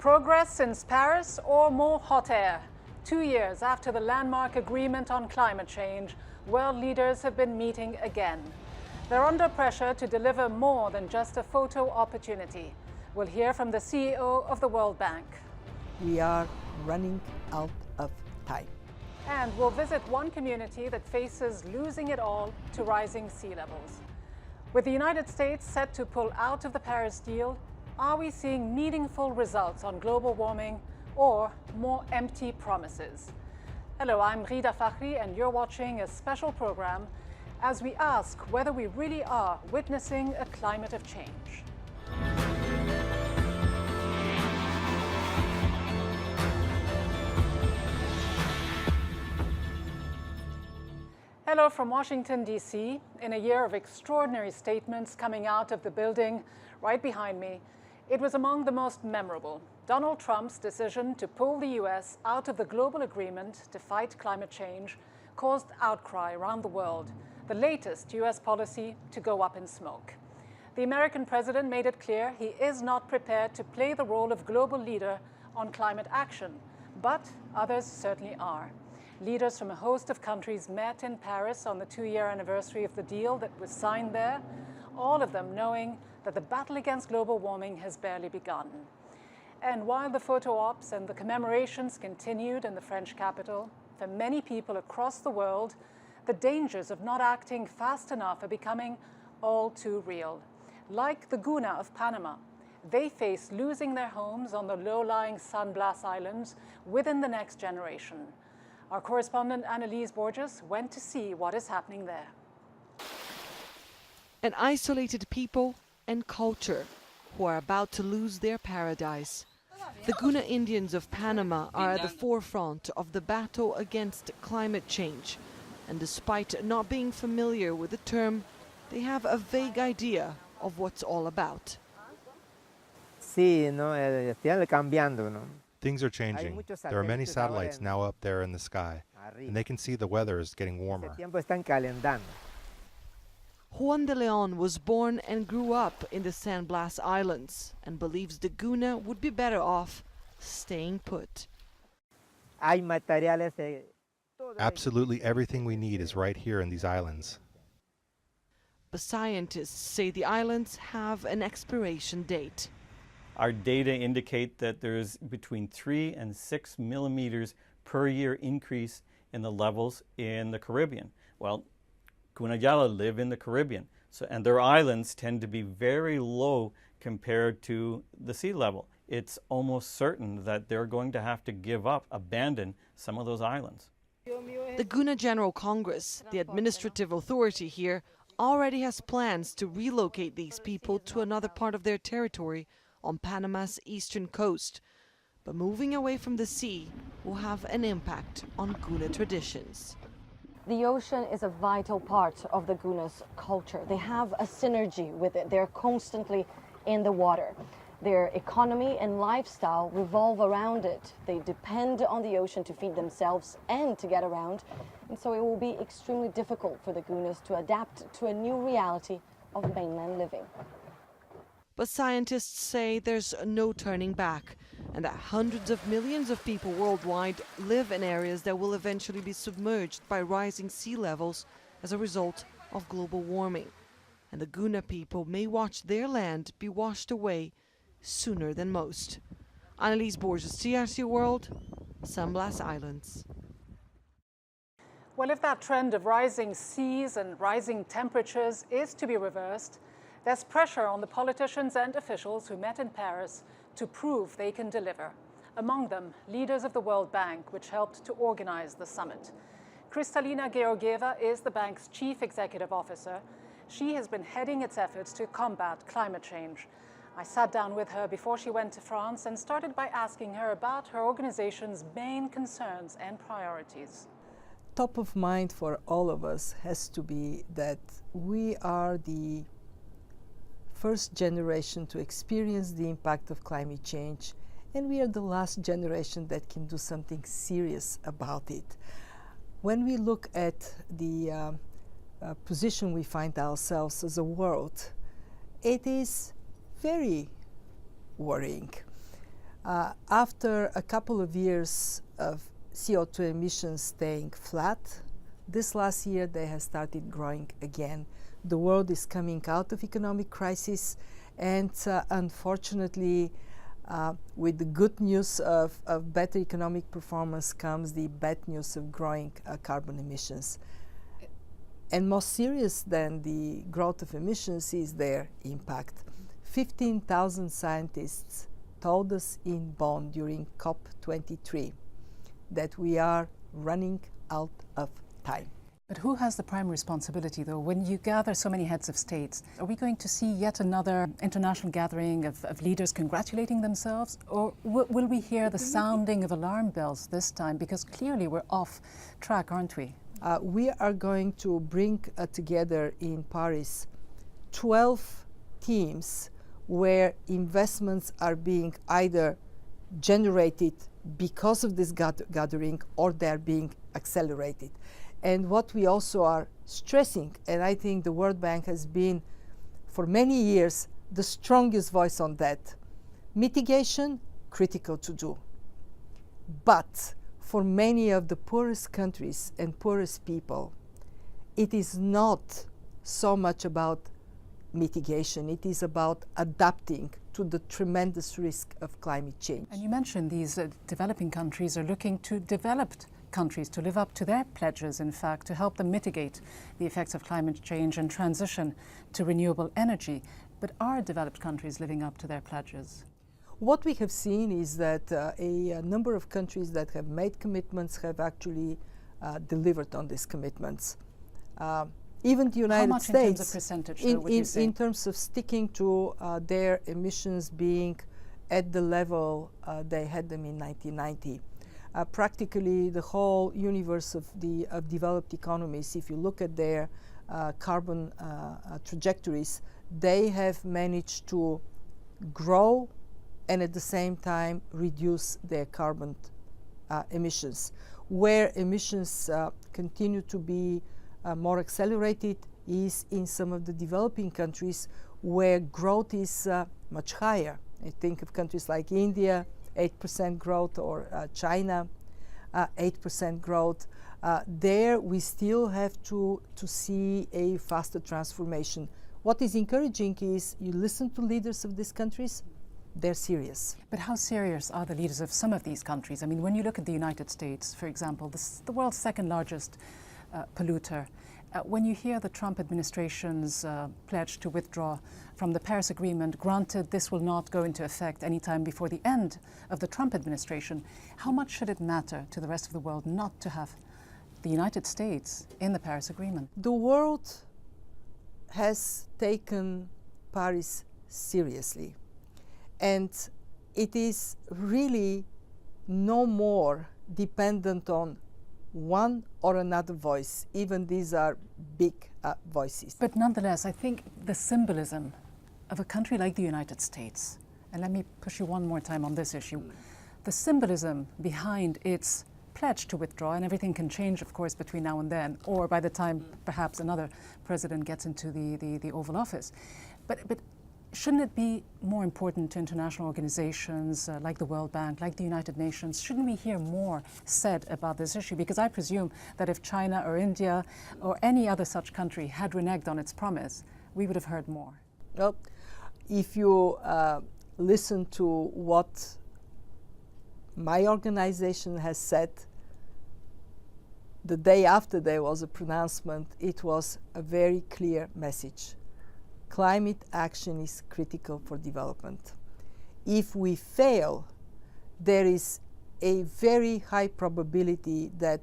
Progress since Paris or more hot air? 2 years after the landmark agreement on climate change, world leaders have been meeting again. They're under pressure to deliver more than just a photo opportunity. We'll hear from the CEO of the World Bank. We are running out of time. And we'll visit one community that faces losing it all to rising sea levels. With the United States set to pull out of the Paris deal, are we seeing meaningful results on global warming or more empty promises? Hello, I'm Ghida Fakhry and you're watching a special program as we ask whether we really are witnessing a climate of change. Hello from Washington, D.C. In a year of extraordinary statements coming out of the building right behind me, it was among the most memorable. Donald Trump's decision to pull the U.S. out of the global agreement to fight climate change caused outcry around the world, the latest U.S. policy to go up in smoke. The American president made it clear he is not prepared to play the role of global leader on climate action, but others certainly are. Leaders from a host of countries met in Paris on the 2-year anniversary of the deal that was signed there, all of them knowing that the battle against global warming has barely begun. And while the photo ops and the commemorations continued in the French capital, for many people across the world, the dangers of not acting fast enough are becoming all too real. Like the Ghida of Panama, they face losing their homes on the low-lying San Blas Islands within the next generation. Our correspondent Annalise Borges went to see what is happening there. An isolated people and culture who are about to lose their paradise. The Ghida Indians of Panama are at the forefront of the battle against climate change. And despite not being familiar with the term, they have a vague idea of what's all about. Sí, no, están cambiando, no? Things are changing. There are many satellites now up there in the sky, and they can see the weather is getting warmer. Juan de Leon was born and grew up in the San Blas Islands and believes the Ghida would be better off staying put. Absolutely everything we need is right here in these islands. But scientists say the islands have an expiration date. Our data indicate that there's between 3 and 6 millimeters per year increase in the levels in the Caribbean. Well, Gunayala live in the Caribbean, and their islands tend to be very low compared to the sea level. It's almost certain that they're going to have to give up, abandon some of those islands. The Ghida General Congress, the administrative authority here, already has plans to relocate these people to another part of their territory on Panama's eastern coast. But moving away from the sea will have an impact on Ghida traditions. The ocean is a vital part of the Ghuda's culture. They have a synergy with it. They're constantly in the water. Their economy and lifestyle revolve around it. They depend on the ocean to feed themselves and to get around. And so it will be extremely difficult for the Ghudas to adapt to a new reality of mainland living. But scientists say there's no turning back, and that hundreds of millions of people worldwide live in areas that will eventually be submerged by rising sea levels as a result of global warming. And the Ghida people may watch their land be washed away sooner than most. Annalise Borges, TRC World, San Blas Islands. Well, if that trend of rising seas and rising temperatures is to be reversed, there's pressure on the politicians and officials who met in Paris to prove they can deliver. Among them, leaders of the World Bank, which helped to organize the summit. Kristalina Georgieva is the bank's chief executive officer. She has been heading its efforts to combat climate change. I sat down with her before she went to France and started by asking her about her organization's main concerns and priorities. Top of mind for all of us has to be that we are the first generation to experience the impact of climate change, and we are the last generation that can do something serious about it. When we look at the position we find ourselves as a world, it is very worrying. After a couple of years of CO2 emissions staying flat, this last year they have started growing again. The world is coming out of economic crisis, and unfortunately, with the good news of better economic performance comes the bad news of growing carbon emissions. And more serious than the growth of emissions is their impact. 15,000 scientists told us in Bonn during COP23 that we are running out of time. But who has the prime responsibility, though? When you gather so many heads of states, are we going to see yet another international gathering of leaders congratulating themselves? Or will we hear the sounding of alarm bells this time? Because clearly we're off track, aren't we? We are going to bring together in Paris 12 teams where investments are being either generated because of this gathering or they're being accelerated. And what we also are stressing, and I think the World Bank has been for many years the strongest voice on that, mitigation, critical to do. But for many of the poorest countries and poorest people, it is not so much about mitigation, it is about adapting to the tremendous risk of climate change. And you mentioned these developing countries are looking to developed countries to live up to their pledges, in fact, to help them mitigate the effects of climate change and transition to renewable energy. But are developed countries living up to their pledges? What we have seen is that a number of countries that have made commitments have actually delivered on these commitments. Even the United States, in terms of percentage, would you say? In terms of sticking to their emissions being at the level they had them in 1990. Practically the whole universe of developed economies, if you look at their carbon trajectories, they have managed to grow and at the same time reduce their carbon emissions. Where emissions continue to be more accelerated is in some of the developing countries where growth is much higher. I think of countries like India, 8% growth, or China, 8% growth. There we still have to see a faster transformation. What is encouraging is you listen to leaders of these countries, they're serious. But how serious are the leaders of some of these countries? I mean, when you look at the United States, for example, the world's second largest polluter, when you hear the Trump administration's pledge to withdraw from the Paris Agreement, granted this will not go into effect anytime before the end of the Trump administration, how much should it matter to the rest of the world not to have the United States in the Paris Agreement? The world has taken Paris seriously, and it is really no more dependent on one or another voice, even these are big voices. But nonetheless, I think the symbolism of a country like the United States, and let me push you one more time on this issue, the symbolism behind its pledge to withdraw, and everything can change, of course, between now and then, or by the time perhaps another president gets into the Oval Office. But shouldn't it be more important to international organizations like the World Bank, like the United Nations? Shouldn't we hear more said about this issue? Because I presume that if China or India or any other such country had reneged on its promise, we would have heard more. Well, if you listen to what my organization has said, the day after there was a pronouncement, it was a very clear message. Climate action is critical for development. If we fail, there is a very high probability that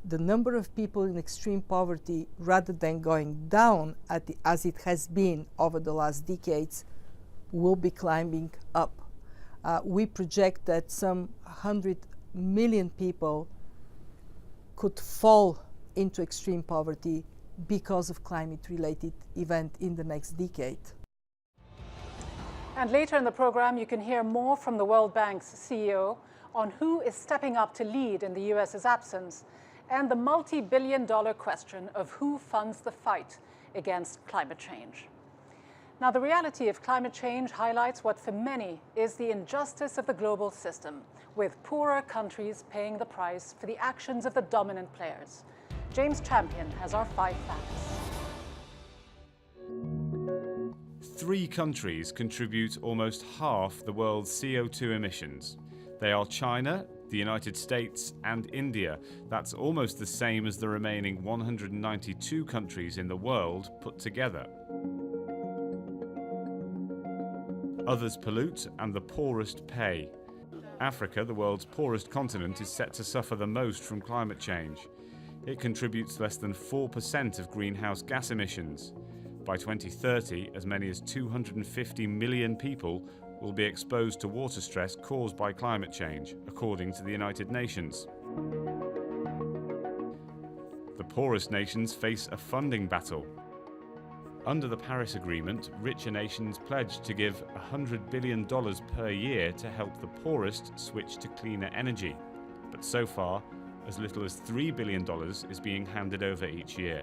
the number of people in extreme poverty, rather than going down as it has been over the last decades, will be climbing up. We project that some 100 million people could fall into extreme poverty because of climate-related event in the next decade. And later in the program, you can hear more from the World Bank's CEO on who is stepping up to lead in the US's absence, and the multi-billion-dollar question of who funds the fight against climate change. Now, the reality of climate change highlights what for many is the injustice of the global system, with poorer countries paying the price for the actions of the dominant players. James Champion has our 5 facts. 3 countries contribute almost half the world's CO2 emissions. They are China, the United States, and India. That's almost the same as the remaining 192 countries in the world put together. Others pollute and the poorest pay. Africa, the world's poorest continent, is set to suffer the most from climate change. It contributes less than 4% of greenhouse gas emissions. By 2030, as many as 250 million people will be exposed to water stress caused by climate change, according to the United Nations. The poorest nations face a funding battle. Under the Paris Agreement, richer nations pledged to give $100 billion per year to help the poorest switch to cleaner energy. But so far, as little as $3 billion is being handed over each year.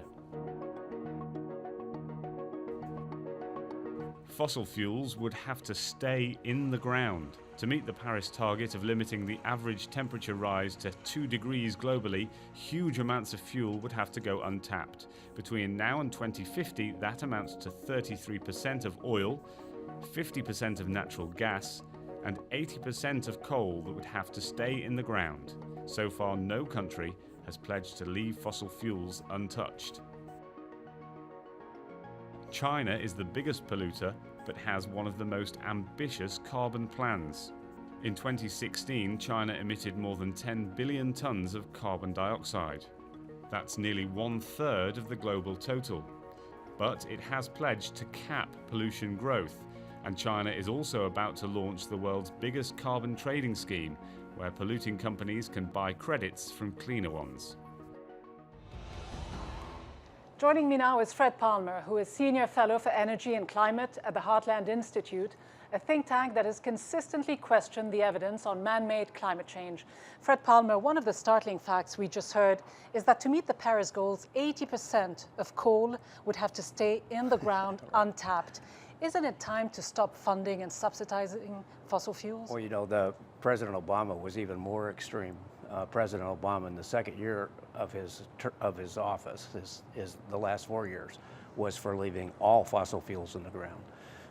Fossil fuels would have to stay in the ground. To meet the Paris target of limiting the average temperature rise to 2 degrees globally, huge amounts of fuel would have to go untapped. Between now and 2050, that amounts to 33% of oil, 50% of natural gas, and 80% of coal that would have to stay in the ground. So far, no country has pledged to leave fossil fuels untouched. China is the biggest polluter, but has one of the most ambitious carbon plans. In 2016, China emitted more than 10 billion tons of carbon dioxide. That's nearly 1/3 of the global total. But it has pledged to cap pollution growth, and China is also about to launch the world's biggest carbon trading scheme, where polluting companies can buy credits from cleaner ones. Joining me now is Fred Palmer, who is Senior Fellow for Energy and Climate at the Heartland Institute, a think tank that has consistently questioned the evidence on man-made climate change. Fred Palmer, one of the startling facts we just heard is that to meet the Paris goals, 80% of coal would have to stay in the ground untapped. Isn't it time to stop funding and subsidizing fossil fuels? Well, you know, President Obama was even more extreme. President Obama, in the second year of his office, the last 4 years, was for leaving all fossil fuels in the ground.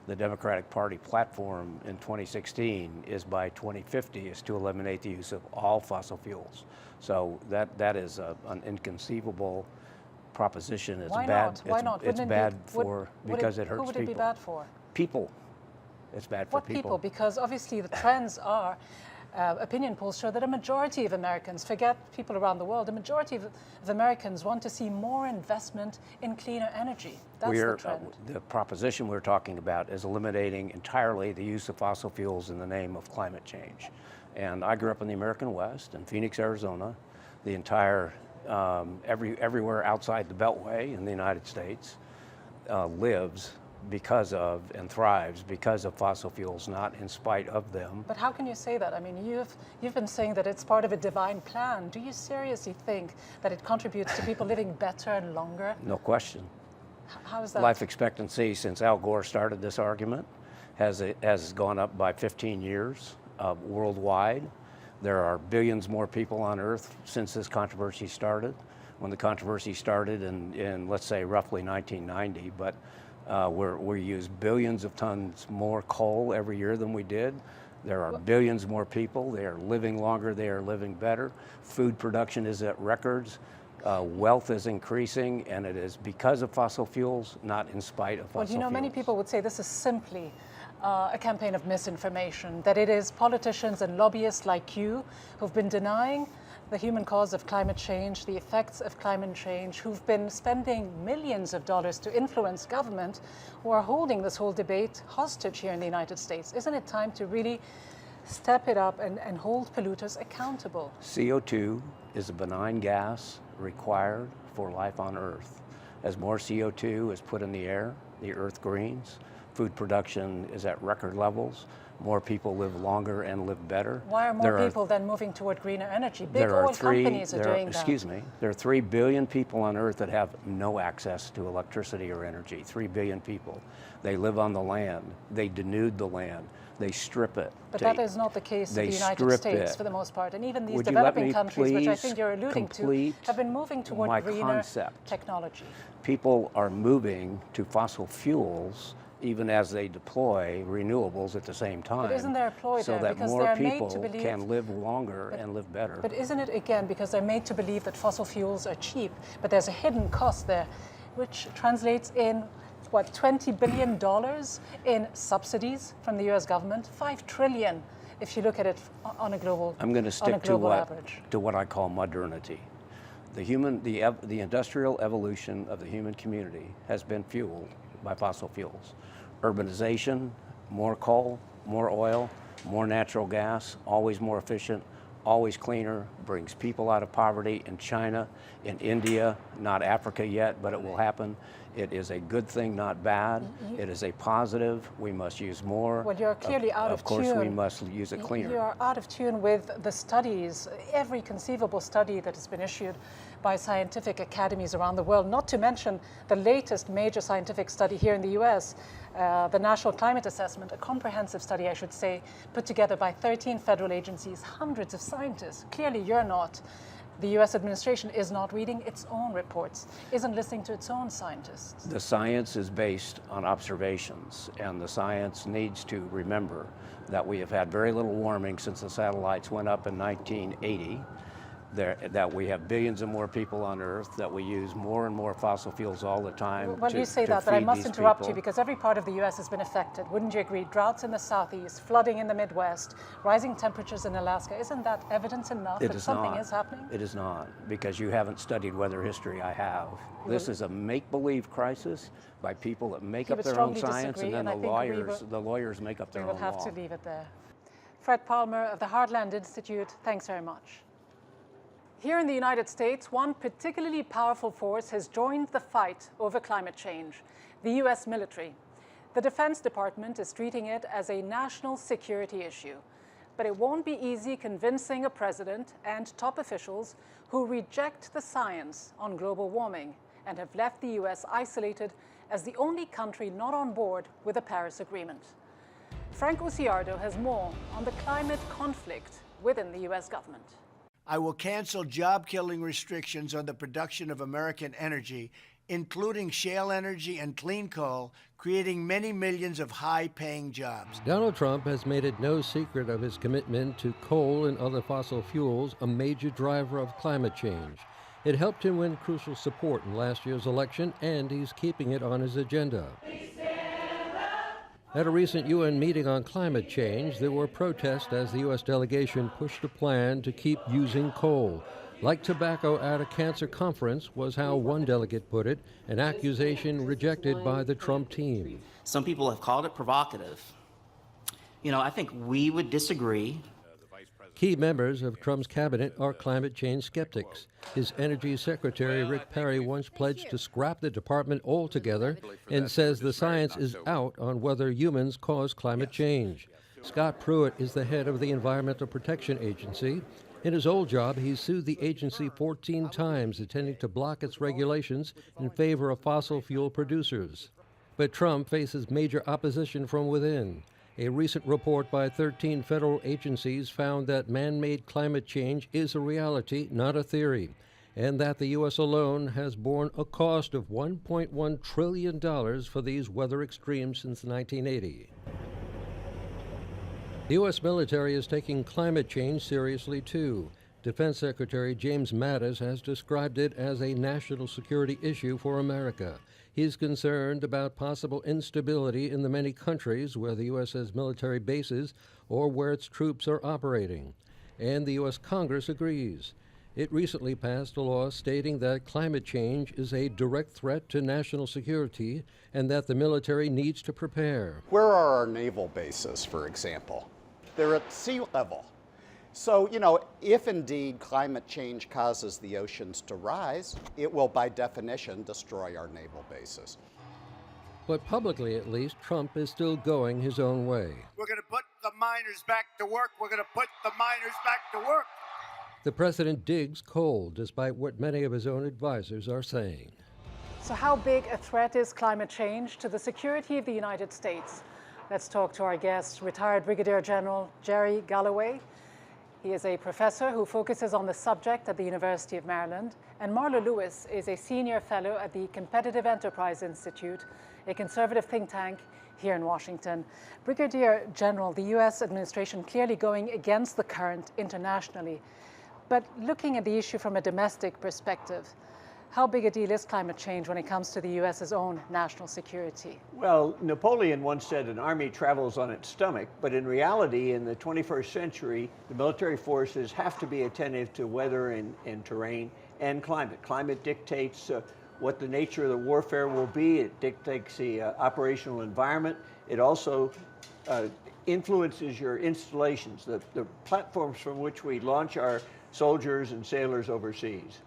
The Democratic Party platform in 2016 is by 2050 is to eliminate the use of all fossil fuels. So that is an inconceivable proposition. It's Why bad. not? Why not? It's bad because it hurts people. Who would it be bad for? People. It's bad for What people? Because obviously the trends are, opinion polls show that a majority of Americans, forget people around the world, a majority of Americans want to see more investment in cleaner energy. That's the trend. The proposition we're talking about is eliminating entirely the use of fossil fuels in the name of climate change. And I grew up in the American West, in Phoenix, Arizona. The entire, everywhere outside the Beltway in the United States lives because of and thrives because of fossil fuels, not in spite of them. But how can you say that? I mean, you've been saying that it's part of a divine plan. Do you seriously think that it contributes to people living better and longer? No question. How is that? Life expectancy since Al Gore started this argument has gone up by 15 years worldwide. There are billions more people on Earth since this controversy started. When the controversy started in let's say roughly 1990, but we use billions of tons more coal every year than we did. There are billions more people. They are living longer. They are living better. Food production is at records. Wealth is increasing, and it is because of fossil fuels, not in spite of fossil fuels. Well, you know, many people would say this is simply a campaign of misinformation, that it is politicians and lobbyists like you who've been denying the human cause of climate change, the effects of climate change, who've been spending millions of dollars to influence government, who are holding this whole debate hostage here in the United States. Isn't it time to really step it up and hold polluters accountable? CO2 is a benign gas required for life on Earth. As more CO2 is put in the air, the Earth greens. Food production is at record levels. more people live longer and live better. Why are more people then moving toward greener energy? Big oil companies are doing that. Excuse me, there are 3 billion people on Earth that have no access to electricity or energy. 3 billion people. They live on the land. They denude the land. They strip it. But that is not the case in the United States for the most part. And even these developing countries, which I think you're alluding to, have been moving toward greener technology. People are moving to fossil fuels even as they deploy renewables at the same time. But isn't there a ploy so there? that more people can live longer and live better. But isn't it, again, because they're made to believe that fossil fuels are cheap, but there's a hidden cost there, which translates in, what, $20 billion in subsidies from the US government? $5 trillion if you look at it on a global average. I'm going to stick to what I call modernity. The industrial evolution of the human community has been fueled by fossil fuels. Urbanization, more coal, more oil, more natural gas, always more efficient, always cleaner, brings people out of poverty in China, in India, not Africa yet, but it will happen. It is a good thing, not bad. It is a positive. We must use more. Well, you're clearly out of tune. Of course, we must use it cleaner. You're out of tune with the studies, every conceivable study that has been issued by scientific academies around the world, not to mention the latest major scientific study here in the US, the National Climate Assessment, a comprehensive study, I should say, put together by 13 federal agencies, hundreds of scientists. Clearly, you're not. The US administration is not reading its own reports, isn't listening to its own scientists. The science is based on observations, and the science needs to remember that we have had very little warming since the satellites went up in 1980. That we have billions of more people on Earth, that we use more and more fossil fuels all the time. Well, you say that, but I must interrupt you because every part of the US has been affected. Wouldn't you agree? Droughts in the southeast, flooding in the Midwest, rising temperatures in Alaska. Isn't that evidence enough that something is happening? It is not, because you haven't studied weather history. I have. This is a make-believe crisis by people that make up their own science, and then the lawyers make up their own law. We will have to leave it there. Fred Palmer of the Heartland Institute, thanks very much. Here in the United States, one particularly powerful force has joined the fight over climate change, the US military. The Defense Department is treating it as a national security issue. But it won't be easy convincing a president and top officials who reject the science on global warming and have left the US isolated as the only country not on board with the Paris Agreement. Frank Uciardo has more on the climate conflict within the US government. I will cancel job-killing restrictions on the production of American energy, including shale energy and clean coal, creating many millions of high-paying jobs. Donald Trump has made it no secret of his commitment to coal and other fossil fuels, a major driver of climate change. It helped him win crucial support in last year's election, and he's keeping it on his agenda. At a recent UN meeting on climate change, there were protests as the U.S. delegation pushed a plan to keep using coal. Like tobacco at a cancer conference was how one delegate put it, an accusation rejected by the Trump team. Some people have called it provocative. I think we would disagree. Key members of Trump's cabinet are climate change skeptics. His Energy Secretary Rick Perry once pledged to scrap the department altogether and says the science is out on whether humans cause climate change. Scott Pruitt is the head of the Environmental Protection Agency. In his old job, he sued the agency 14 times, intending to block its regulations in favor of fossil fuel producers. But Trump faces major opposition from within. A recent report by 13 federal agencies found that man-made climate change is a reality, not a theory, and that the U.S. alone has borne a cost of $1.1 trillion for these weather extremes since 1980. The U.S. military is taking climate change seriously, too. Defense Secretary James Mattis has described it as a national security issue for America. He's concerned about possible instability in the many countries where the U.S. has military bases or where its troops are operating. And the U.S. Congress agrees. It recently passed a law stating that climate change is a direct threat to national security and that the military needs to prepare. Where are our naval bases, for example? They're at sea level. So, if indeed climate change causes the oceans to rise, it will by definition destroy our naval bases. But publicly, at least, Trump is still going his own way. We're going to put the miners back to work. We're going to put the miners back to work. The president digs coal, despite what many of his own advisors are saying. So how big a threat is climate change to the security of the United States? Let's talk to our guest, retired Brigadier General Jerry Galloway. He is a professor who focuses on the subject at the University of Maryland, and Marla Lewis is a senior fellow at the Competitive Enterprise Institute, a conservative think tank here in Washington. Brigadier General, the U.S. administration clearly going against the current internationally, but looking at the issue from a domestic perspective, how big a deal is climate change when it comes to the U.S.'s own national security? Well, Napoleon once said an army travels on its stomach, but in reality, in the 21st century, the military forces have to be attentive to weather and terrain and climate. Climate dictates what the nature of the warfare will be. It dictates the operational environment. It also influences your installations, the platforms from which we launch our soldiers and sailors overseas.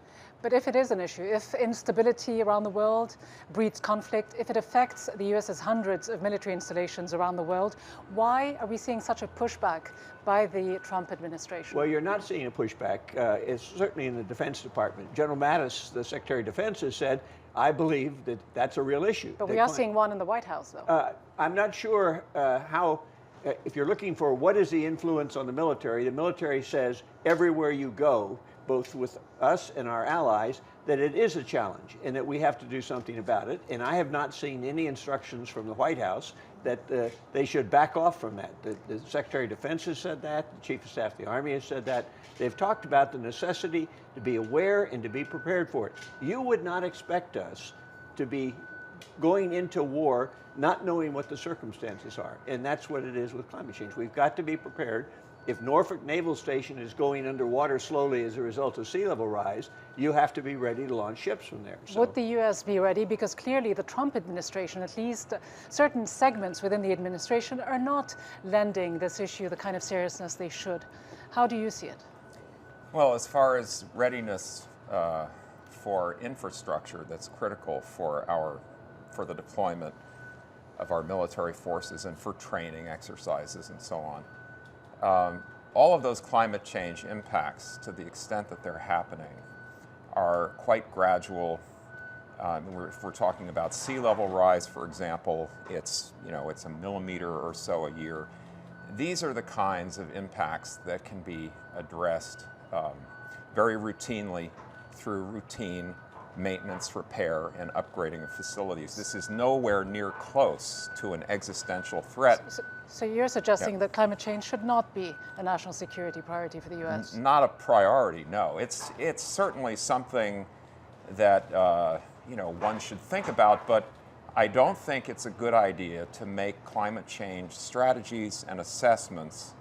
But if it is an issue, if instability around the world breeds conflict, if it affects the US's hundreds of military installations around the world, why are we seeing such a pushback by the Trump administration? Well, you're not seeing a pushback. It's certainly in the Defense Department. General Mattis, the Secretary of Defense, has said, I believe that that's a real issue. But we are seeing one in the White House, though. I'm not sure how, if you're looking for what is the influence on the military says everywhere you go, both with us and our allies, that it is a challenge and that we have to do something about it. And I have not seen any instructions from the White House that they should back off from that. The Secretary of Defense has said that, the Chief of Staff of the Army has said that. They've talked about the necessity to be aware and to be prepared for it. You would not expect us to be going into war not knowing what the circumstances are. And that's what it is with climate change. We've got to be prepared. If Norfolk Naval Station is going underwater slowly as a result of sea level rise, you have to be ready to launch ships from there. So. Would the U.S. be ready? Because clearly the Trump administration, at least certain segments within the administration, are not lending this issue the kind of seriousness they should. How do you see it? Well, as far as readiness for infrastructure that's critical for the deployment of our military forces and for training exercises and so on, all of those climate change impacts, to the extent that they're happening, are quite gradual. If we're talking about sea level rise, for example, it's a millimeter or so a year. These are the kinds of impacts that can be addressed very routinely through routine maintenance, repair, and upgrading of facilities. This is nowhere near close to an existential threat. So you're suggesting that climate change should not be a national security priority for the U.S.? Not a priority, no. It's certainly something that one should think about, but I don't think it's a good idea to make climate change strategies and assessments,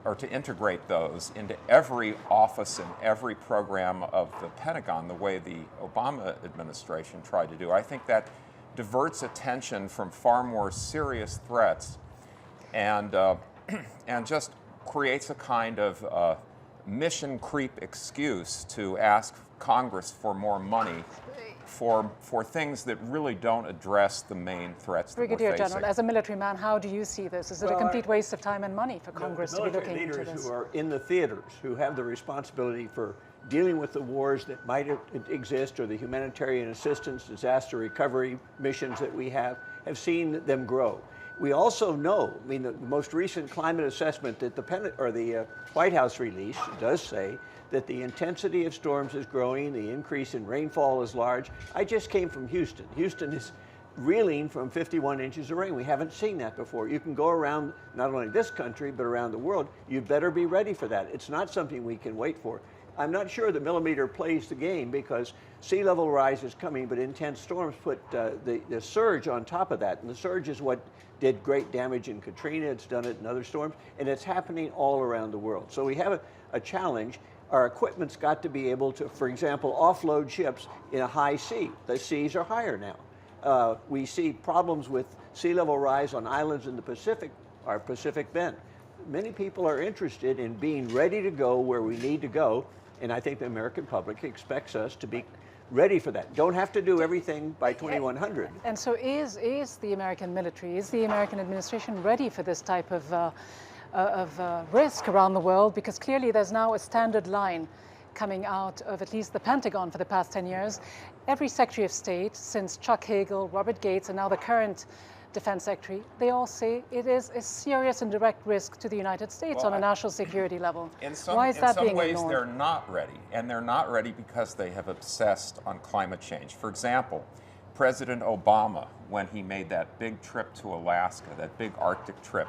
or to integrate those into every office and every program of the Pentagon the way the Obama administration tried to do. I think that diverts attention from far more serious threats and just creates a kind of mission creep excuse to ask Congress for more money for things that really don't address the main threats that we're facing. Brigadier General, as a military man, how do you see this? Is it a complete waste of time and money for Congress to be looking into this? The leaders who are in the theaters, who have the responsibility for dealing with the wars that might exist or the humanitarian assistance, disaster recovery missions that we have seen them grow. We also know, the most recent climate assessment that the White House released does say that the intensity of storms is growing, the increase in rainfall is large. I just came from Houston. Houston is reeling from 51 inches of rain. We haven't seen that before. You can go around not only this country, but around the world. You better be ready for that. It's not something we can wait for. I'm not sure the millimeter plays the game because sea level rise is coming, but intense storms put the surge on top of that. And the surge is what did great damage in Katrina. It's done it in other storms, and it's happening all around the world. So we have a challenge. Our equipment's got to be able to, for example, offload ships in a high sea. The seas are higher now. We see problems with sea level rise on islands in the Pacific, our Pacific Bend. Many people are interested in being ready to go where we need to go, and I think the American public expects us to be ready for that. Don't have to do everything by 2100. And so is the American military, is the American administration ready for this type of risk around the world, because clearly there's now a standard line coming out of at least the Pentagon for the past 10 years. Every Secretary of State, since Chuck Hagel, Robert Gates, and now the current Defense Secretary, they all say it is a serious and direct risk to the United States on a national security level. Why is that being ignored? In some ways, they're not ready, and they're not ready because they have obsessed on climate change. For example, President Obama, when he made that big trip to Alaska, that big Arctic trip,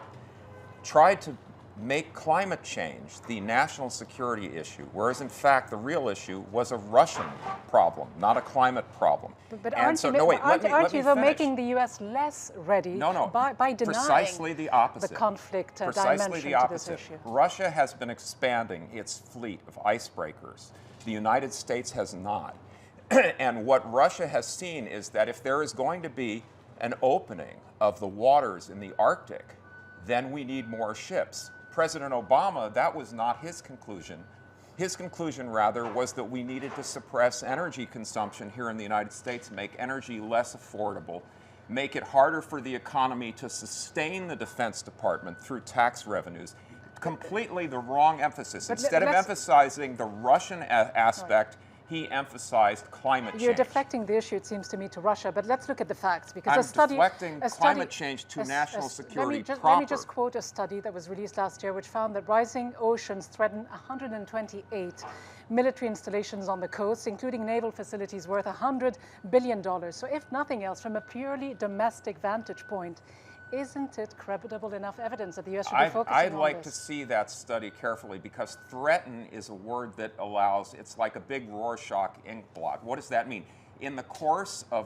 tried to make climate change the national security issue, whereas in fact the real issue was a Russian problem, not a climate problem. But aren't you making the U.S. less ready by denying precisely the opposite. The conflict precisely dimension the opposite. to this issue? Russia has been expanding its fleet of icebreakers. The United States has not. And what Russia has seen is that if there is going to be an opening of the waters in the Arctic, then we need more ships. President Obama, that was not his conclusion. His conclusion, rather, was that we needed to suppress energy consumption here in the United States, make energy less affordable, make it harder for the economy to sustain the Defense Department through tax revenues. Completely the wrong emphasis. Instead of emphasizing the Russian aspect, he emphasized climate change. You're deflecting the issue, it seems to me, to Russia, but let's look at the facts. Because deflecting climate change to national security proper. Let me just quote a study that was released last year, which found that rising oceans threaten 128 military installations on the coast, including naval facilities worth $100 billion. So if nothing else, from a purely domestic vantage point, isn't it credible enough evidence that the U.S. should be focusing on this? I'd like to see that study carefully, because threaten is a word that allows, it's like a big Rorschach ink blot. What does that mean? In the course of,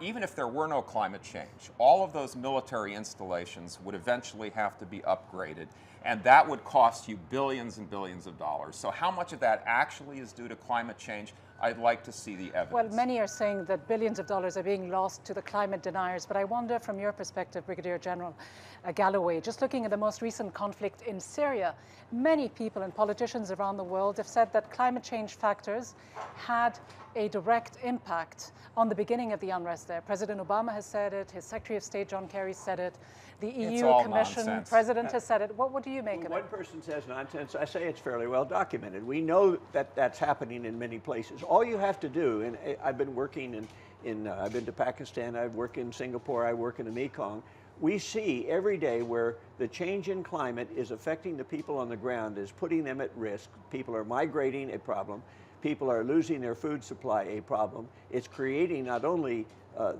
even if there were no climate change, all of those military installations would eventually have to be upgraded, and that would cost you billions and billions of dollars. So how much of that actually is due to climate change? I'd like to see the evidence. Well, many are saying that billions of dollars are being lost to the climate deniers, but I wonder from your perspective, Brigadier General Galloway, just looking at the most recent conflict in Syria, many people and politicians around the world have said that climate change factors had a direct impact on the beginning of the unrest there. President Obama has said it, his Secretary of State John Kerry said it, the EU Commission President has said it. What do you make of it? One person says nonsense, I say it's fairly well documented. We know that that's happening in many places. All you have to do, and I've been working I've been to Pakistan, I've worked in Singapore, I work in the Mekong. We see every day where the change in climate is affecting the people on the ground, is putting them at risk. People are migrating, a problem. People are losing their food supply, a problem. It's creating not only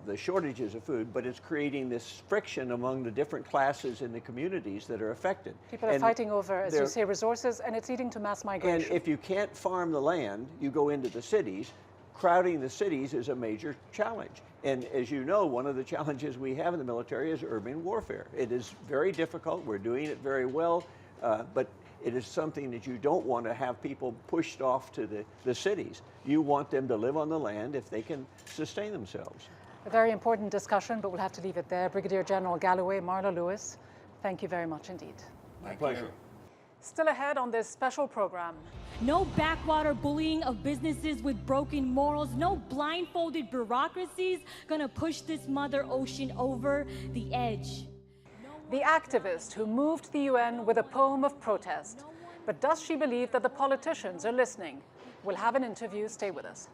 the shortages of food, but it's creating this friction among the different classes in the communities that are affected. People are fighting over, as you say, resources, and it's leading to mass migration. And if you can't farm the land, you go into the cities. Crowding the cities is a major challenge. And as you know, one of the challenges we have in the military is urban warfare. It is very difficult. We're doing it very well, but it is something that you don't want to have people pushed off to the cities. You want them to live on the land if they can sustain themselves. A very important discussion, but we'll have to leave it there. Brigadier General Galloway, Marla Lewis, thank you very much indeed. My pleasure. Still ahead on this special program. No backwater bullying of businesses with broken morals. No blindfolded bureaucracies gonna push this Mother Ocean over the edge. The activist who moved the UN with a poem of protest. But does she believe that the politicians are listening? We'll have an interview. Stay with us.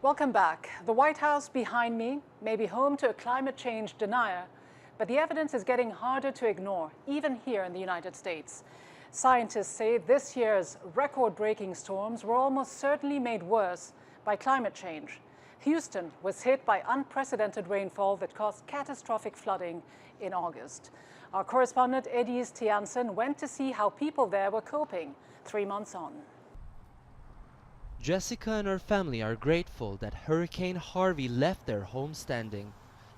Welcome back. The White House behind me may be home to a climate change denier, but the evidence is getting harder to ignore, even here in the United States. Scientists say this year's record-breaking storms were almost certainly made worse by climate change. Houston was hit by unprecedented rainfall that caused catastrophic flooding in August. Our correspondent Edis Tiansen went to see how people there were coping 3 months on. Jessica and her family are grateful that Hurricane Harvey left their home standing,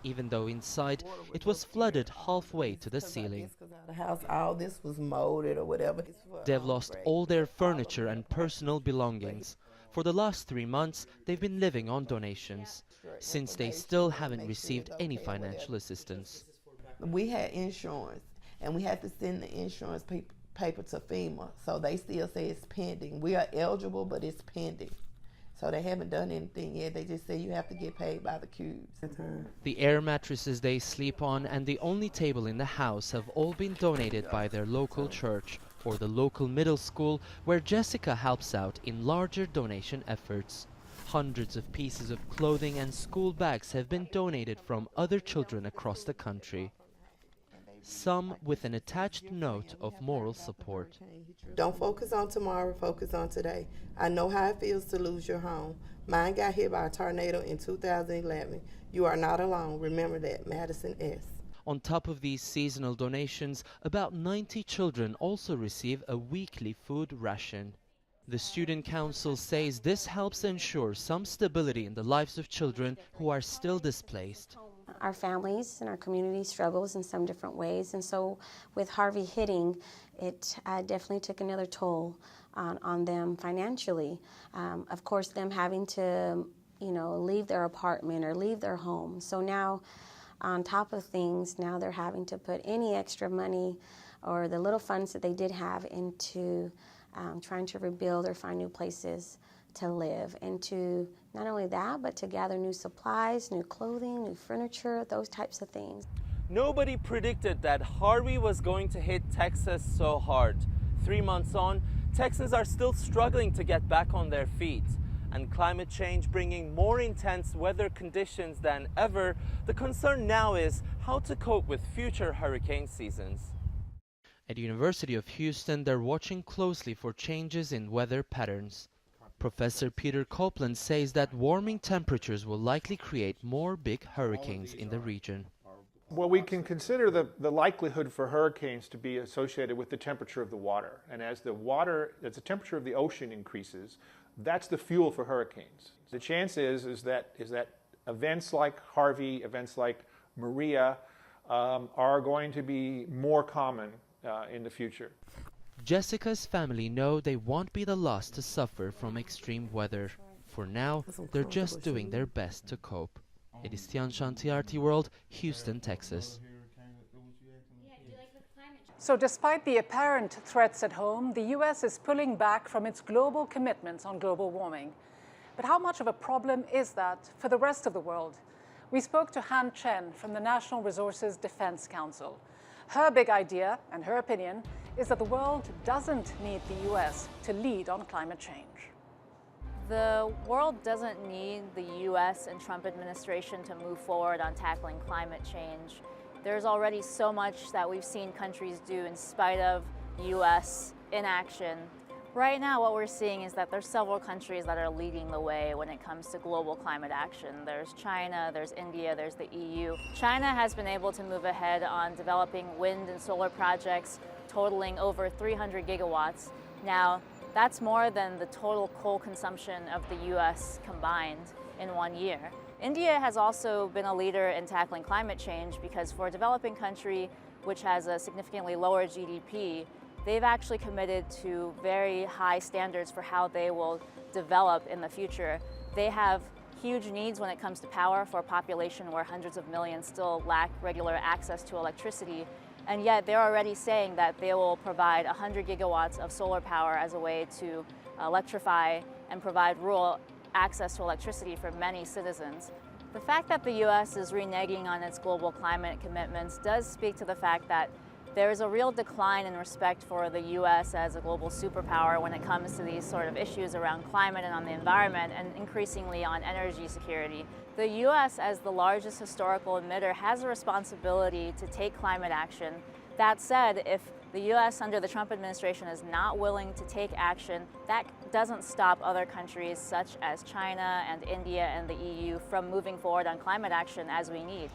even though inside it was flooded halfway to the ceiling. The house, all this was molded or whatever. They've lost all their furniture and personal belongings. For the last 3 months, they've been living on donations, since they still haven't received any financial assistance. We had insurance, and we had to send the insurance paper to FEMA, so they still say it's pending. We are eligible, but it's pending. So they haven't done anything yet. They just say you have to get paid by the cubes. The air mattresses they sleep on and the only table in the house have all been donated by their local church or the local middle school, where Jessica helps out in larger donation efforts. Hundreds of pieces of clothing and school bags have been donated from other children across the country, some with an attached note of moral support. Don't focus on tomorrow, focus on today. I know how it feels to lose your home. Mine got hit by a tornado in 2011. You are not alone. Remember that. Madison S. On top of these seasonal donations, about 90 children also receive a weekly food ration. The Student Council says this helps ensure some stability in the lives of children who are still displaced. Our families and our community struggles in some different ways, and so with Harvey hitting, it definitely took another toll on them financially. Of course, them having to, leave their apartment or leave their home. So now, on top of things, now they're having to put any extra money or the little funds that they did have into trying to rebuild or find new places to live, and to not only that, but to gather new supplies, new clothing, new furniture, those types of things. Nobody predicted that Harvey was going to hit Texas so hard. 3 months on, Texans are still struggling to get back on their feet. And climate change bringing more intense weather conditions than ever, the concern now is how to cope with future hurricane seasons. At the University of Houston, they're watching closely for changes in weather patterns. Professor Peter Copeland says that warming temperatures will likely create more big hurricanes in the region. Well, we can consider the likelihood for hurricanes to be associated with the temperature of the water. And as the temperature of the ocean increases, that's the fuel for hurricanes. The chance is that events like Harvey, events like Maria are going to be more common in the future. Jessica's family know they won't be the last to suffer from extreme weather. For now, they're just doing their best to cope. It is Tian Shan, TRT World, Houston, Texas. So despite the apparent threats at home, the US is pulling back from its global commitments on global warming. But how much of a problem is that for the rest of the world? We spoke to Han Chen from the National Resources Defense Council. Her big idea, and her opinion, is that the world doesn't need the US to lead on climate change. The world doesn't need the US and Trump administration to move forward on tackling climate change. There's already so much that we've seen countries do in spite of US inaction. Right now, what we're seeing is that there's several countries that are leading the way when it comes to global climate action. There's China, there's India, there's the EU. China has been able to move ahead on developing wind and solar projects totaling over 300 gigawatts. Now, that's more than the total coal consumption of the US combined in 1 year. India has also been a leader in tackling climate change because for a developing country which has a significantly lower GDP, they've actually committed to very high standards for how they will develop in the future. They have huge needs when it comes to power for a population where hundreds of millions still lack regular access to electricity. And yet they're already saying that they will provide 100 gigawatts of solar power as a way to electrify and provide rural access to electricity for many citizens. The fact that the US is reneging on its global climate commitments does speak to the fact that there is a real decline in respect for the US as a global superpower when it comes to these sort of issues around climate and on the environment, and increasingly on energy security. The US, as the largest historical emitter, has a responsibility to take climate action. That said, if the US under the Trump administration is not willing to take action, that doesn't stop other countries such as China and India and the EU from moving forward on climate action as we need.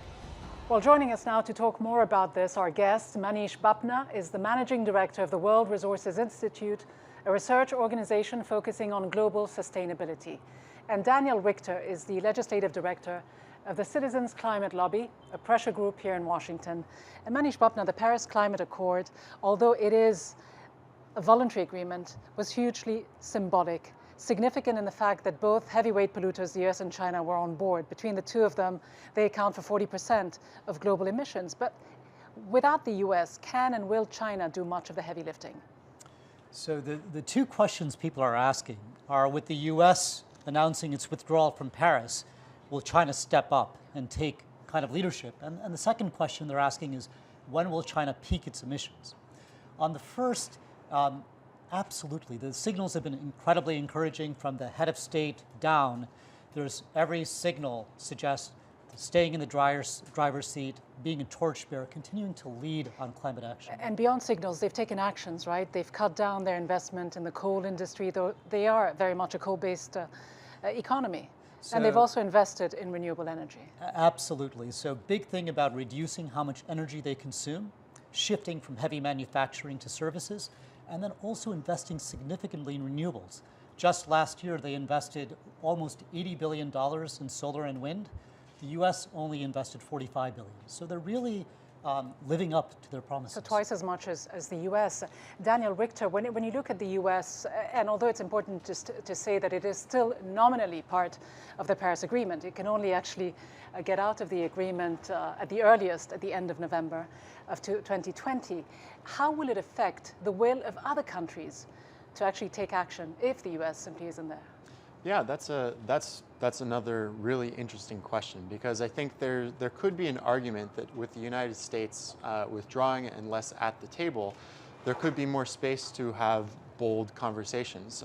Well, joining us now to talk more about this, our guest, Manish Bapna, is the Managing Director of the World Resources Institute, a research organization focusing on global sustainability. And Daniel Richter is the Legislative Director of the Citizens Climate Lobby, a pressure group here in Washington. And Manish Bapna, the Paris Climate Accord, although it is a voluntary agreement, was hugely symbolic. Significant in the fact that both heavyweight polluters, the US and China, were on board. Between the two of them, they account for 40% of global emissions. But without the US, can and will China do much of the heavy lifting? So the two questions people are asking are, with the US announcing its withdrawal from Paris, will China step up and take kind of leadership? And the second question they're asking is, when will China peak its emissions? On the first, absolutely. The signals have been incredibly encouraging from the head of state down. There's every signal suggests staying in the driver's seat, being a torchbearer, continuing to lead on climate action. And beyond signals, they've taken actions, right? They've cut down their investment in the coal industry, though they are very much a coal-based economy. And they've also invested in renewable energy. Absolutely. So big thing about reducing how much energy they consume, shifting from heavy manufacturing to services, and then also investing significantly in renewables. Just last year, they invested almost $80 billion in solar and wind. The U.S. only invested $45 billion. So they're really living up to their promises. So twice as much as the U.S. Daniel Richter, when you look at the U.S., and although it's important just to say that it is still nominally part of the Paris Agreement, it can only actually get out of the agreement at the earliest at the end of November of 2020. How will it affect the will of other countries to actually take action if the U.S. simply isn't there? Yeah, that's another really interesting question, because I think there could be an argument that with the United States withdrawing and less at the table, there could be more space to have bold conversations.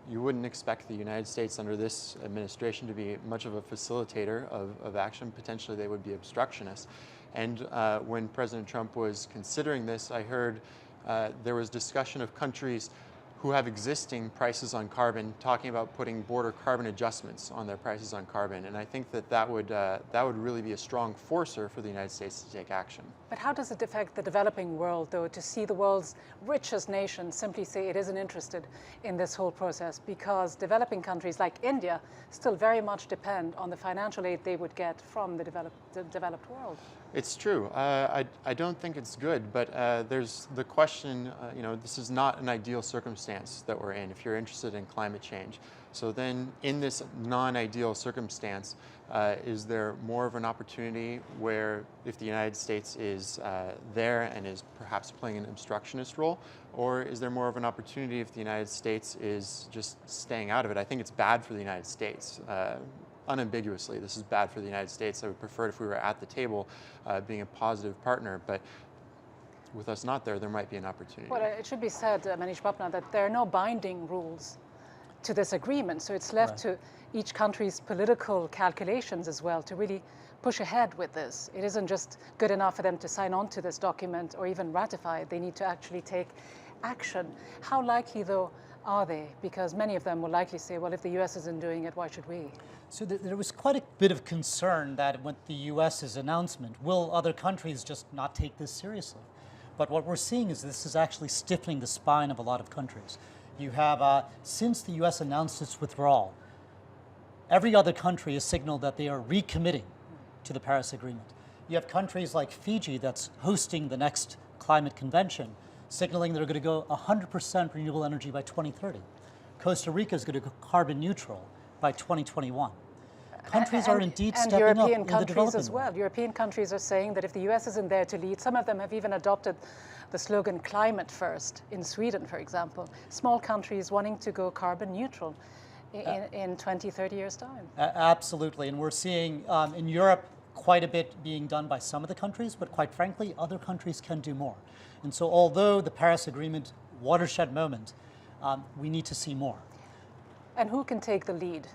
You wouldn't expect the United States under this administration to be much of a facilitator of action. Potentially they would be obstructionists. And when President Trump was considering this, I heard there was discussion of countries who have existing prices on carbon, talking about putting border carbon adjustments on their prices on carbon. And I think that would really be a strong forcer for the United States to take action. But how does it affect the developing world, though, to see the world's richest nation simply say it isn't interested in this whole process? Because developing countries like India still very much depend on the financial aid they would get from the developed world. It's true. I don't think it's good, but there's the question, this is not an ideal circumstance that we're in if you're interested in climate change. So then in this non-ideal circumstance, is there more of an opportunity where if the United States is there and is perhaps playing an obstructionist role, or is there more of an opportunity if the United States is just staying out of it? I think it's bad for the United States. Unambiguously, this is bad for the United States. I would prefer it if we were at the table being a positive partner, but with us not there might be an opportunity. Well, it should be said, Manish Bapna, that there are no binding rules to this agreement, so it's left to each country's political calculations as well to really push ahead with this. It isn't just good enough for them to sign on to this document or even ratify it. They need to actually take action. How likely, though, are they? Because many of them will likely say, well, if the U.S. isn't doing it, why should we? So there was quite a bit of concern that with the U.S.'s announcement, will other countries just not take this seriously? But what we're seeing is this is actually stiffening the spine of a lot of countries. You have, since the U.S. announced its withdrawal, every other country has signaled that they are recommitting to the Paris Agreement. You have countries like Fiji that's hosting the next climate convention, signaling they're going to go 100% renewable energy by 2030. Costa Rica is going to go carbon neutral by 2021. Countries are indeed stepping European up in the countries developing as well. world. European countries are saying that if the US isn't there to lead, some of them have even adopted the slogan climate first in Sweden, for example. Small countries wanting to go carbon neutral in 20, 30 years' time. Absolutely, and we're seeing in Europe quite a bit being done by some of the countries, but quite frankly, other countries can do more. And so although the Paris Agreement, watershed moment, we need to see more. And who can take the lead,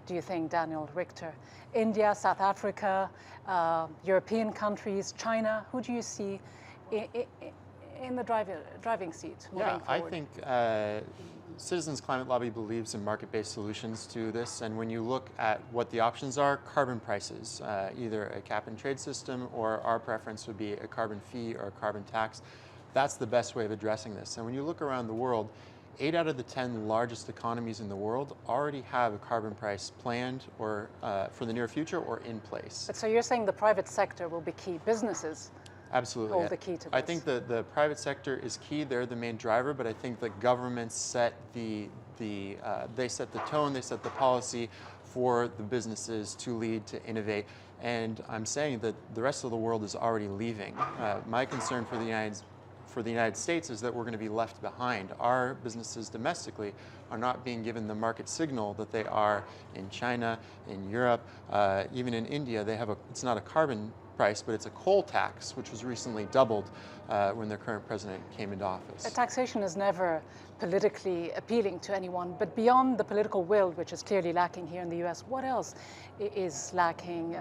do you think, Daniel Richter? India, South Africa, European countries, China, who do you see in the driving seat moving forward? I think Citizens Climate Lobby believes in market-based solutions to this, and when you look at what the options are, carbon prices, either a cap-and-trade system or our preference would be a carbon fee or a carbon tax, that's the best way of addressing this. And when you look around the world, 8 out of the 10 largest economies in the world already have a carbon price planned or for the near future or in place. But so you're saying the private sector will be key, businesses Absolutely. hold the key to this? I think the private sector is key, they're the main driver, but I think the governments set they set the tone, they set the policy for the businesses to lead, to innovate. And I'm saying that the rest of the world is already leaving. My concern for for the United States is that we're going to be left behind. Our businesses domestically are not being given the market signal that they are in China, in Europe, even in India. They have it's not a carbon price, but it's a coal tax, which was recently doubled when their current president came into office. Taxation is never politically appealing to anyone, but beyond the political will, which is clearly lacking here in the US, what else is lacking?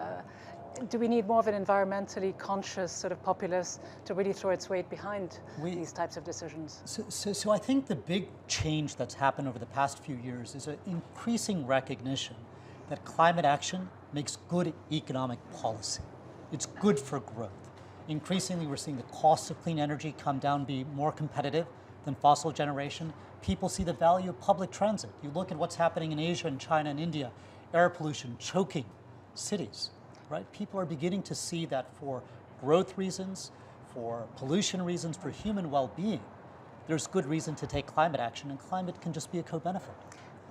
Do we need more of an environmentally conscious sort of populace to really throw its weight behind these types of decisions? So I think the big change that's happened over the past few years is an increasing recognition that climate action makes good economic policy. It's good for growth. Increasingly, we're seeing the cost of clean energy come down, be more competitive than fossil generation. People see the value of public transit. You look at what's happening in Asia and China and India, air pollution choking cities. Right? People are beginning to see that for growth reasons, for pollution reasons, for human well-being, there's good reason to take climate action, and climate can just be a co-benefit.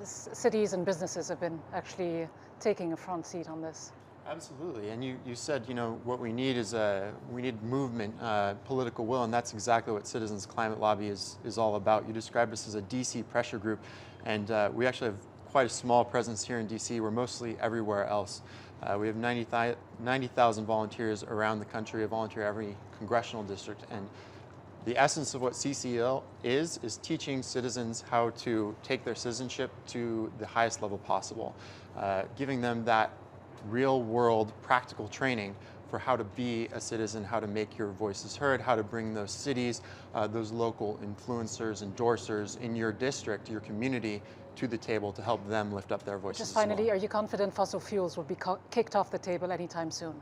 Cities and businesses have been actually taking a front seat on this. Absolutely, and you said, what we need is we need movement, political will, and that's exactly what Citizens Climate Lobby is all about. You described us as a DC pressure group, and we actually have quite a small presence here in DC. We're mostly everywhere else. We have 90,000 volunteers around the country, a volunteer every congressional district, and the essence of what CCL is teaching citizens how to take their citizenship to the highest level possible, giving them that real-world practical training for how to be a citizen, how to make your voices heard, how to bring those cities, those local influencers, endorsers in your district, your community, to the table to help them lift up their voices. Just finally, are you confident fossil fuels will be kicked off the table anytime soon?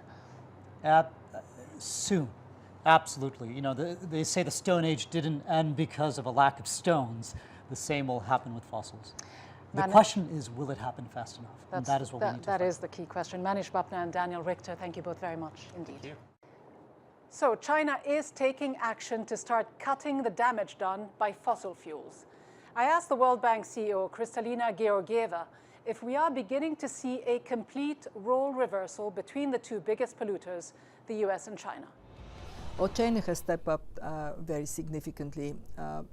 Soon, absolutely. They say the Stone Age didn't end because of a lack of stones. The same will happen with fossils. The question is, will it happen fast enough? And that is what we need to find. That is the key question. Manish Bapna and Daniel Richter, thank you both very much indeed. Thank you. So China is taking action to start cutting the damage done by fossil fuels. I asked the World Bank CEO, Kristalina Georgieva, if we are beginning to see a complete role reversal between the two biggest polluters, the US and China. Well, China has stepped up very significantly.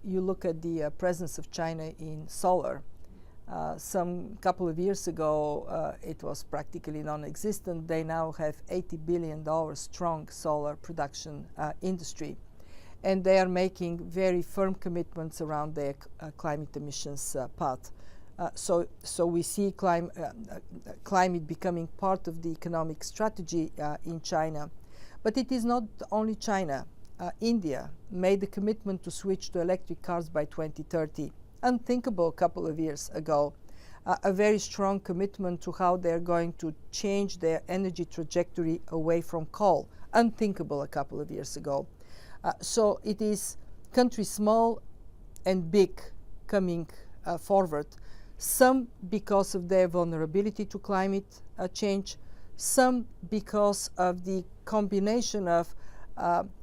You look at the presence of China in solar. Some couple of years ago, it was practically non-existent. They now have $80 billion strong solar production industry. And they are making very firm commitments around their climate emissions path. So we see climate becoming part of the economic strategy in China. But it is not only China. India made a commitment to switch to electric cars by 2030. Unthinkable a couple of years ago. A very strong commitment to how they're going to change their energy trajectory away from coal. Unthinkable a couple of years ago. So it is countries small and big coming forward, some because of their vulnerability to climate change, some because of the combination of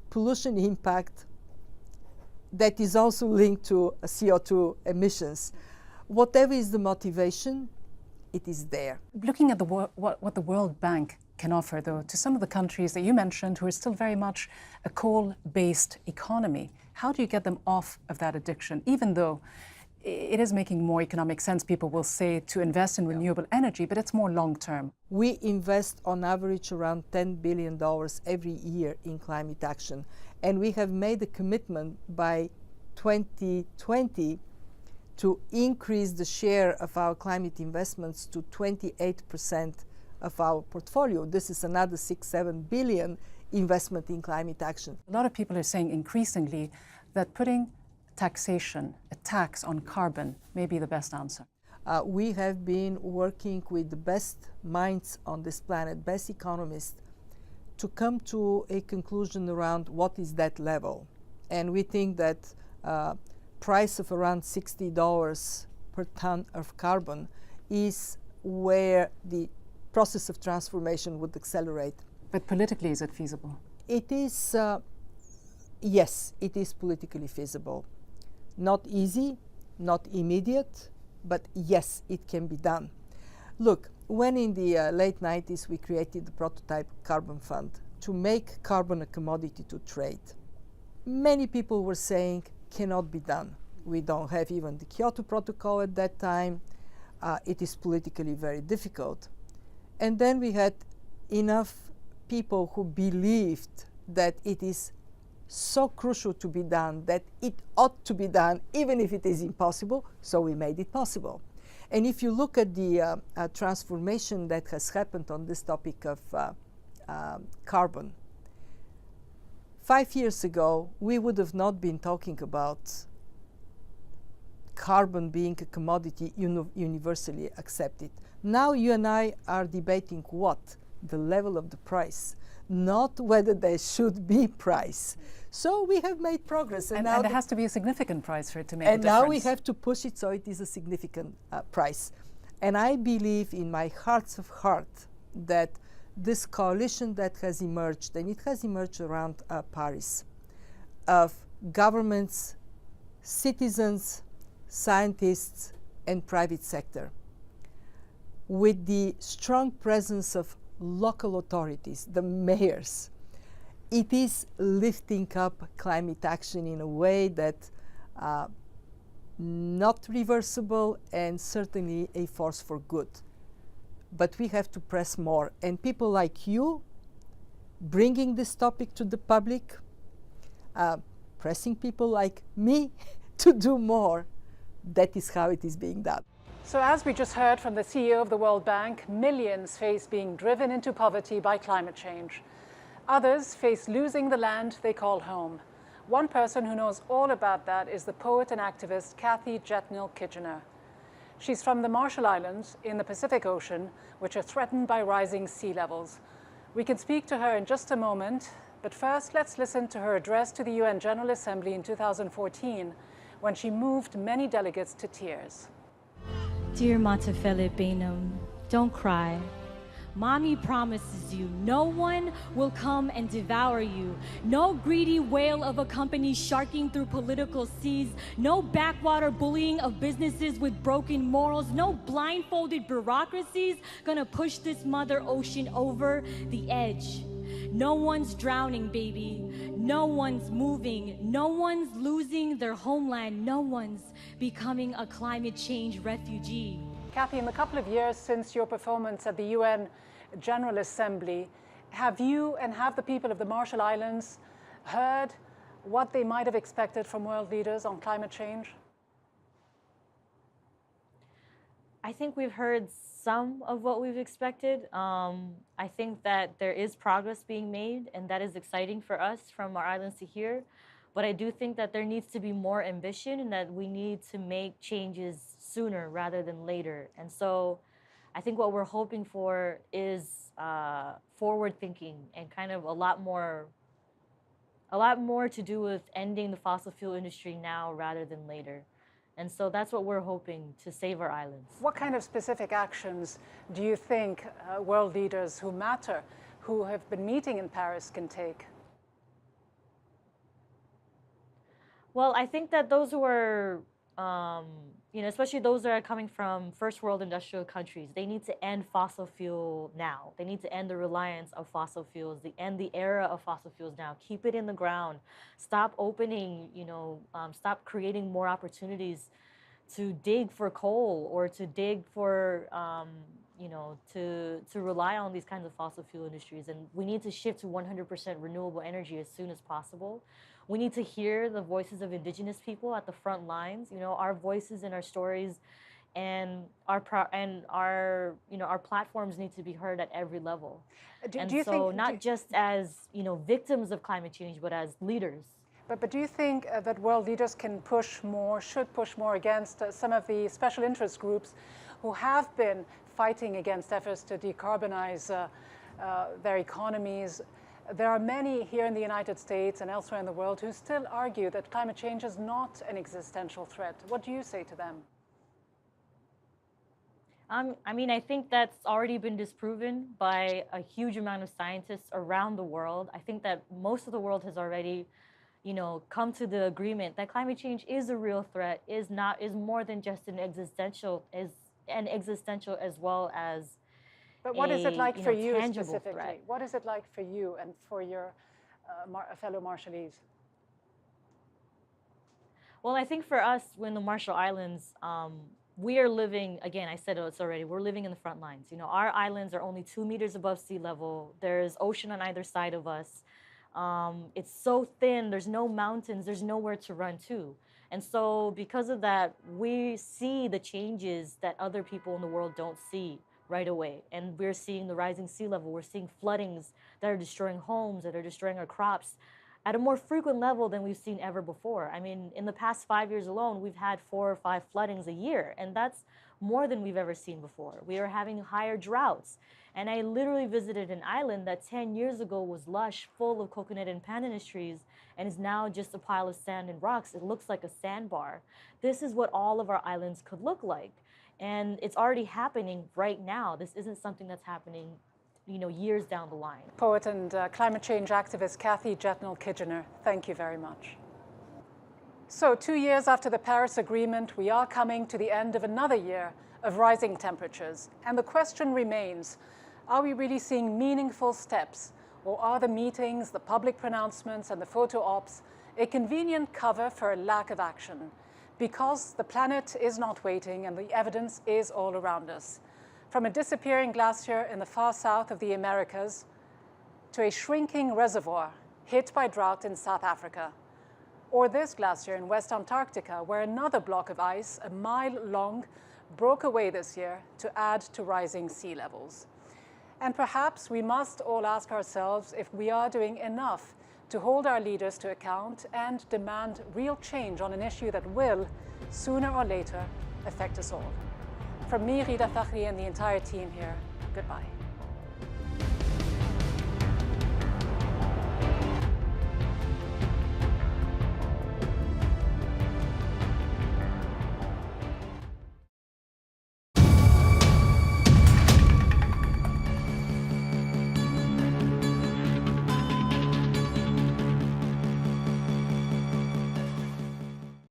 pollution impact that is also linked to CO2 emissions. Whatever is the motivation, it is there. Looking at what the World Bank can offer, though, to some of the countries that you mentioned who are still very much a coal-based economy, how do you get them off of that addiction, even though it is making more economic sense, people will say, to invest in renewable energy, but it's more long-term? We invest on average around $10 billion every year in climate action. And we have made a commitment by 2020 to increase the share of our climate investments to 28% of our portfolio. This is another $6-7 billion investment in climate action. A lot of people are saying increasingly that putting taxation, a tax on carbon, may be the best answer. We have been working with the best minds on this planet, best economists, to come to a conclusion around what is that level. And we think that price of around $60 per ton of carbon is where the process of transformation would accelerate. But politically, is it feasible? It is, yes, it is politically feasible. Not easy, not immediate, but yes, it can be done. Look, when in the late 90s we created the prototype carbon fund to make carbon a commodity to trade. many people were saying cannot be done. We don't have even the Kyoto Protocol at that time. It is politically very difficult. And then we had enough people who believed that it is so crucial to be done, that it ought to be done, even if it is impossible, so we made it possible. And if you look at the transformation that has happened on this topic of carbon, 5 years ago, we would have not been talking about carbon being a commodity universally accepted. Now you and I are debating what? The level of the price, not whether there should be price. So we have made progress. And there has to be a significant price for it to make a difference. And now we have to push it so it is a significant price. And I believe in my heart of heart that this coalition that has emerged, and it has emerged around Paris, of governments, citizens, scientists, and private sector, with the strong presence of local authorities, the mayors, it is lifting up climate action in a way that not reversible and certainly a force for good. But we have to press more. And people like you, bringing this topic to the public, pressing people like me to do more, that is how it is being done. So as we just heard from the CEO of the World Bank, millions face being driven into poverty by climate change. Others face losing the land they call home. One person who knows all about that is the poet and activist Kathy Jetnil-Kitchener. She's from the Marshall Islands in the Pacific Ocean, which are threatened by rising sea levels. We can speak to her in just a moment, but first let's listen to her address to the UN General Assembly in 2014, when she moved many delegates to tears. Dear Matafele Benum, don't cry. Mommy promises you no one will come and devour you. No greedy whale of a company sharking through political seas. No backwater bullying of businesses with broken morals. No blindfolded bureaucracies gonna push this mother ocean over the edge. No one's drowning, baby. No one's moving. No one's losing their homeland. No one's becoming a climate change refugee. Kathy, in the couple of years since your performance at the UN General Assembly, have you and have the people of the Marshall Islands heard what they might have expected from world leaders on climate change? I think we've heard some of what we've expected. I think that there is progress being made, and that is exciting for us from our islands to hear. But I do think that there needs to be more ambition and that we need to make changes sooner rather than later. And so I think what we're hoping for is forward thinking and kind of a lot more to do with ending the fossil fuel industry now rather than later. And so that's what we're hoping to save our islands. What kind of specific actions do you think world leaders who matter, who have been meeting in Paris, can take? Well, I think that those who are, especially those that are coming from first world industrial countries, they need to end fossil fuel now. They need to end the reliance of fossil fuels, end the era of fossil fuels now. Keep it in the ground. Stop opening, stop creating more opportunities to dig for coal or to dig for, to rely on these kinds of fossil fuel industries. And we need to shift to 100% renewable energy as soon as possible. We need to hear the voices of indigenous people at the front lines. Our voices and our stories, and our platforms need to be heard at every level. Do you think, not just as victims of climate change, but as leaders. But do you think that world leaders can push more, should push more against some of the special interest groups who have been fighting against efforts to decarbonize their economies? There are many here in the United States and elsewhere in the world who still argue that climate change is not an existential threat. What do you say to them? I think that's already been disproven by a huge amount of scientists around the world. I think that most of the world has already, come to the agreement that climate change is a real threat, is more than just an existential as well as. But what is it like for you specifically? Threat. What is it like for you and for your fellow Marshallese? Well, I think for us, in the Marshall Islands, we are living, again, I said it already, we're living in the front lines. You know, our islands are only 2 meters above sea level. There's ocean on either side of us. It's so thin, there's no mountains, there's nowhere to run to. And so because of that, we see the changes that other people in the world don't see right away. And we're seeing the rising sea level. We're seeing floodings that are destroying homes, that are destroying our crops at a more frequent level than we've seen ever before. I mean, in the past 5 years alone, we've had 4 or 5 floodings a year, and that's more than we've ever seen before. We are having higher droughts. And I literally visited an island that 10 years ago was lush, full of coconut and pandanus trees, and is now just a pile of sand and rocks. It looks like a sandbar. This is what all of our islands could look like. And it's already happening right now. This isn't something that's happening, you know, years down the line. Poet and climate change activist Kathy Jetnall-Kitchener, thank you very much. So 2 years after the Paris Agreement, we are coming to the end of another year of rising temperatures. And the question remains, are we really seeing meaningful steps? Or are the meetings, the public pronouncements, and the photo ops a convenient cover for a lack of action? Because the planet is not waiting and the evidence is all around us. From a disappearing glacier in the far south of the Americas to a shrinking reservoir hit by drought in South Africa, or this glacier in West Antarctica where another block of ice, a mile long, broke away this year to add to rising sea levels. And perhaps we must all ask ourselves if we are doing enough to hold our leaders to account and demand real change on an issue that will, sooner or later, affect us all. From me, Ghida, Fakhry, and the entire team here, goodbye.